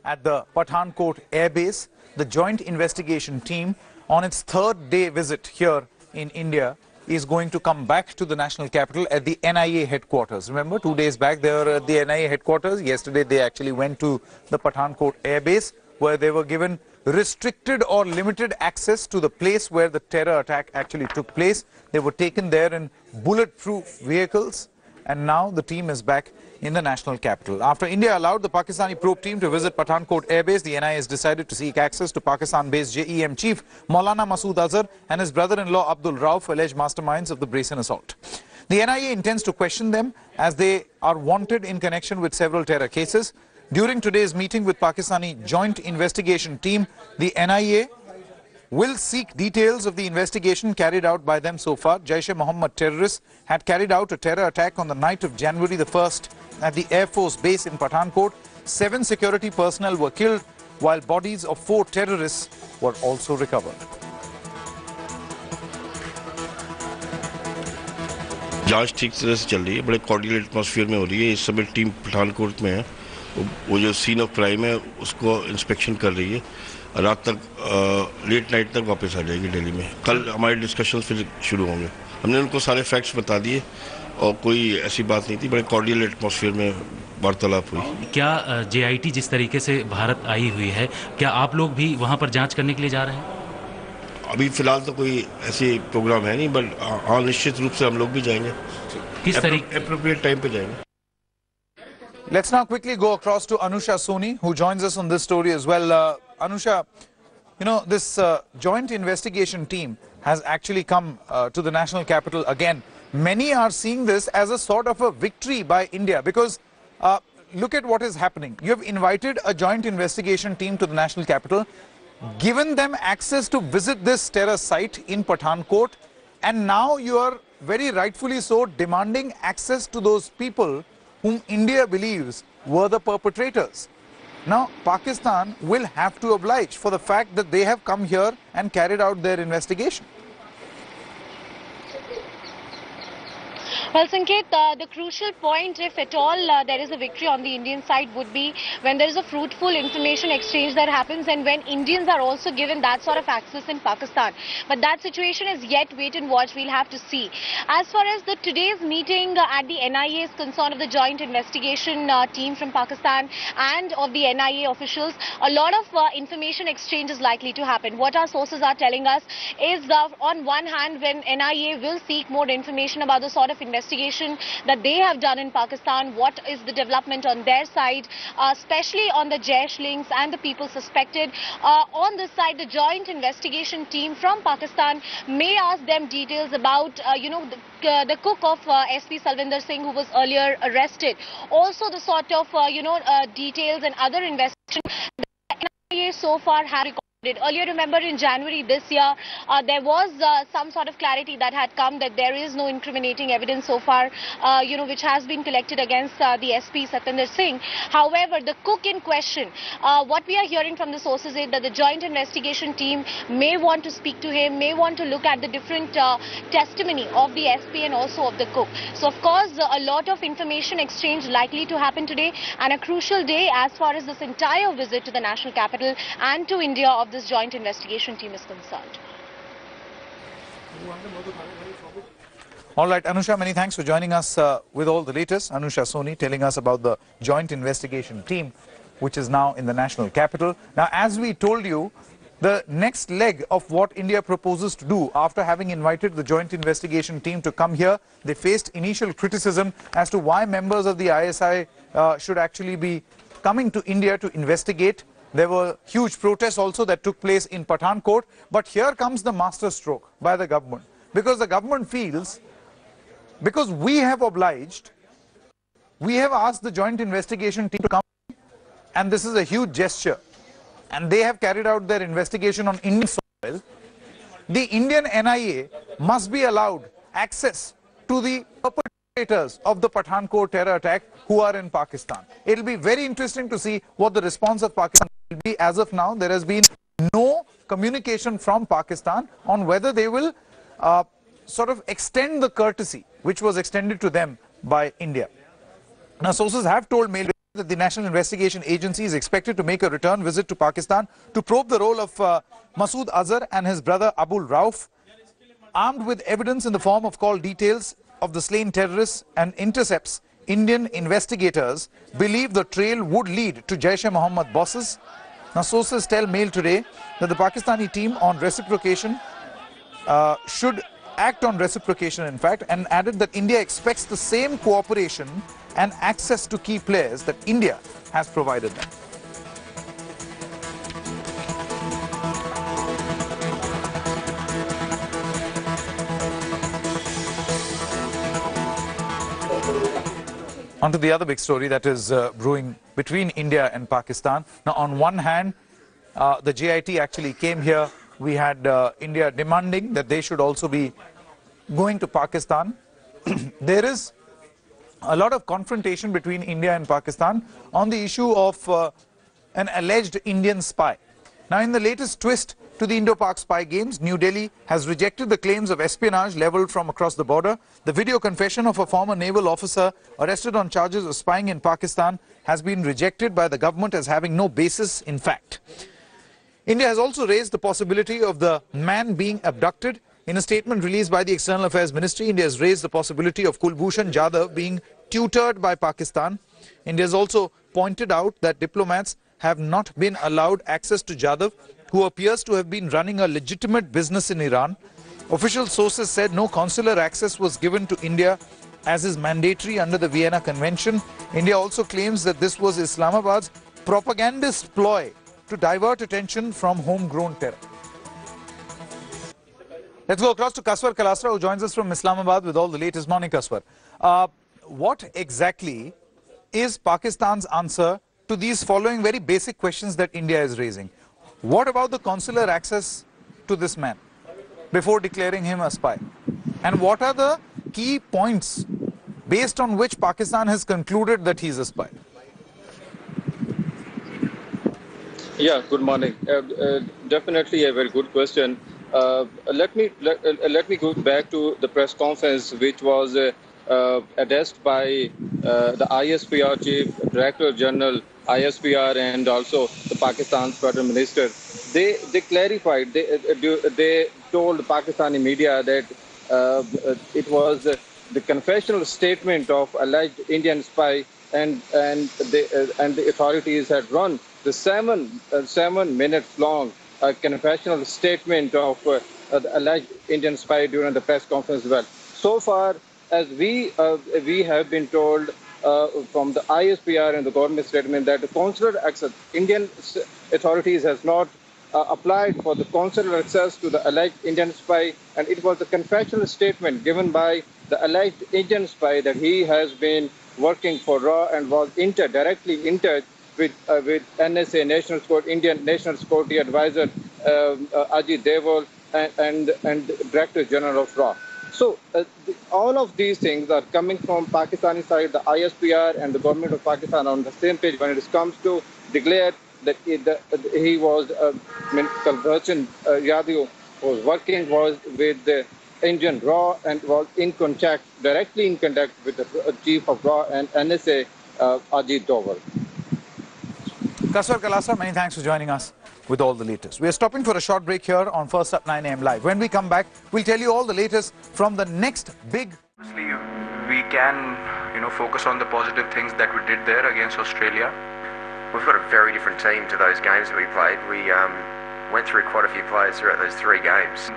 at the Pathankot Air Base. The joint investigation team, on its third day visit here in India, is going to come back to the national capital at the NIA headquarters. Remember, 2 days back they were at the NIA headquarters. Yesterday they actually went to the Pathankot Air Base, where they were given restricted or limited access to the place where the terror attack actually took place. They were taken there in bulletproof vehicles, and now the team is back in the national capital. After India allowed the Pakistani probe team to visit Pathankot Air Base, the NIA has decided to seek access to Pakistan-based JEM chief Maulana Masood Azhar and his brother-in-law Abdul Rauf, alleged masterminds of the Brazen assault. The NIA intends to question them as they are wanted in connection with several terror cases. During today's meeting with Pakistani Joint Investigation Team, the NIA will seek details of the investigation carried out by them so far. Jaish-e-Mohammed terrorists had carried out a terror attack on the night of January the 1st at the Air Force Base in Pathankot. 7 security personnel were killed, while bodies of 4 terrorists were also recovered. जांच ठीक तरह से चल रही है, बड़े cordial atmosphere में हो रही है। इस समय टीम पठानकोट में है, वो जो सीन ऑफ क्राइम है उसको इंस्पेक्शन कर रही है। रात तक लेट नाइट तक वापस आ जाएगी दिल्ली में। कल हमारे डिस्कशंस फिर शुरू होंगे। हमने उनको सारे फैक्ट्स बता दिए और कोई ऐसी बात नहीं थी, बड़े कॉर्डियल एटमॉस्फेयर में वार्तालाप हुई। क्या JIT जिस तरीके से भारत आई हुई है, क्या आप लोग भी वहाँ पर जाँच करने के लिए जा रहे हैं? अभी फिलहाल तो कोई ऐसे प्रोग्राम है नहीं, बट हाँ निश्चित रूप से हम लोग भी जाएंगे। किस तरीके एप्रोप्रिएट टाइम पे जाएंगे। Let's now quickly go across to Anusha Soni, who joins us on this story as well. Anusha, you know, this joint investigation team has actually come to the national capital again. Many are seeing this as a sort of a victory by India, because look at what is happening. You have invited a joint investigation team to the national capital, given them access to visit this terror site in Pathankot, and now you are very rightfully so demanding access to those people whom India believes were the perpetrators. Now, Pakistan will have to oblige for the fact that they have come here and carried out their investigation. Well, Sanket, the crucial point, if at all there is a victory on the Indian side, would be when there is a fruitful information exchange that happens and when Indians are also given that sort of access in Pakistan. But that situation is yet wait and watch. We'll have to see. As far as the today's meeting at the NIA is concerned, of the joint investigation team from Pakistan and of the NIA officials, a lot of information exchange is likely to happen. What our sources are telling us is on one hand, when NIA will seek more information about the sort of investigation that they have done in Pakistan, what is the development on their side, especially on the Jaish links and the people suspected. On this side, the joint investigation team from Pakistan may ask them details about, the cook of SP Salvinder Singh, who was earlier arrested. Also the sort of, details and other investigations that NIA so far have recorded. Earlier, remember, in January this year, there was some sort of clarity that had come that there is no incriminating evidence so far, which has been collected against the SP Satinder Singh. However, the cook in question, what we are hearing from the sources is that the joint investigation team may want to speak to him, may want to look at the different testimony of the SP and also of the cook. So, of course, a lot of information exchange likely to happen today, and a crucial day as far as this entire visit to the national capital and to India of this joint investigation team is concerned. All right, Anusha, many thanks for joining us with all the latest. Anusha Soni telling us about the joint investigation team, which is now in the national capital. Now, as we told you, the next leg of what India proposes to do after having invited the joint investigation team to come here, they faced initial criticism as to why members of the ISI should actually be coming to India to investigate. There were huge protests also that took place in Pathankot. But here comes the masterstroke by the government. Because the government feels, because we have obliged, we have asked the joint investigation team to come, and this is a huge gesture, and they have carried out their investigation on Indian soil, the Indian NIA must be allowed access to the perpetrators of the Pathankot terror attack who are in Pakistan. It will be very interesting to see what the response of Pakistan will be. As of now, there has been no communication from Pakistan on whether they will sort of extend the courtesy which was extended to them by India. Now, sources have told Mail that the National Investigation Agency is expected to make a return visit to Pakistan to probe the role of Masood Azhar and his brother Abul Rauf. Armed with evidence in the form of call details of the slain terrorists and intercepts, Indian investigators believe the trail would lead to Jaish-e-Mohammed bosses. Now, sources tell Mail today that the Pakistani team on reciprocation should act on reciprocation, in fact, and added that India expects the same cooperation and access to key players that India has provided them. On to the other big story that is brewing between India and Pakistan. Now, on one hand, the JIT actually came here. We had India demanding that they should also be going to Pakistan. There is a lot of confrontation between India and Pakistan on the issue of an alleged Indian spy. Now, in the latest twist to the Indo-Pak spy games, New Delhi has rejected the claims of espionage leveled from across the border. The video confession of a former naval officer arrested on charges of spying in Pakistan has been rejected by the government as having no basis in fact. India has also raised the possibility of the man being abducted. In a statement released by the External Affairs Ministry, India has raised the possibility of Kulbhushan Jadhav being tutored by Pakistan. India has also pointed out that diplomats have not been allowed access to Jadhav, who appears to have been running a legitimate business in Iran. Official sources said no consular access was given to India as is mandatory under the Vienna Convention. India also claims that this was Islamabad's propagandist ploy to divert attention from homegrown terror. Let's go across to Kaswar Kalasra, who joins us from Islamabad with all the latest. Morning, Kaswar. What exactly is Pakistan's answer to these following very basic questions that India is raising? What about the consular access to this man before declaring him a spy? And what are the key points based on which Pakistan has concluded that he's a spy? Yeah, good morning. Definitely a very good question. Let me go back to the press conference which was addressed by the ISPR Chief Director General, ISPR, and also the Pakistan's Federal Minister. They clarified, they told Pakistani media that it was the confessional statement of alleged Indian spy, and the authorities had run the 7 minutes long confessional statement of the alleged Indian spy during the press conference as well. So far as we have been told from the ISPR and the government statement that the consular access, Indian authorities has not applied for the consular access to the alleged Indian spy, and it was the confessional statement given by the alleged Indian spy that he has been working for RAW and was directly in touch with NSA, Indian National Security Advisor Ajit Deval and Director General of RAW. So all of these things are coming from Pakistani side. The ISPR and the government of Pakistan are on the same page when it comes to declare that he was Kulbhushan Jadhav was working with the Indian RAW and was directly in contact with the chief of RAW and NSA Ajit Deval. Kaswar Kalasra, many thanks for joining us with all the latest. We are stopping for a short break here on First Up 9 AM Live. When we come back, we'll tell you all the latest from the next big... Obviously, we can, focus on the positive things that we did there against Australia. We've got a very different team to those games that we played. We went through quite a few players throughout those 3 games.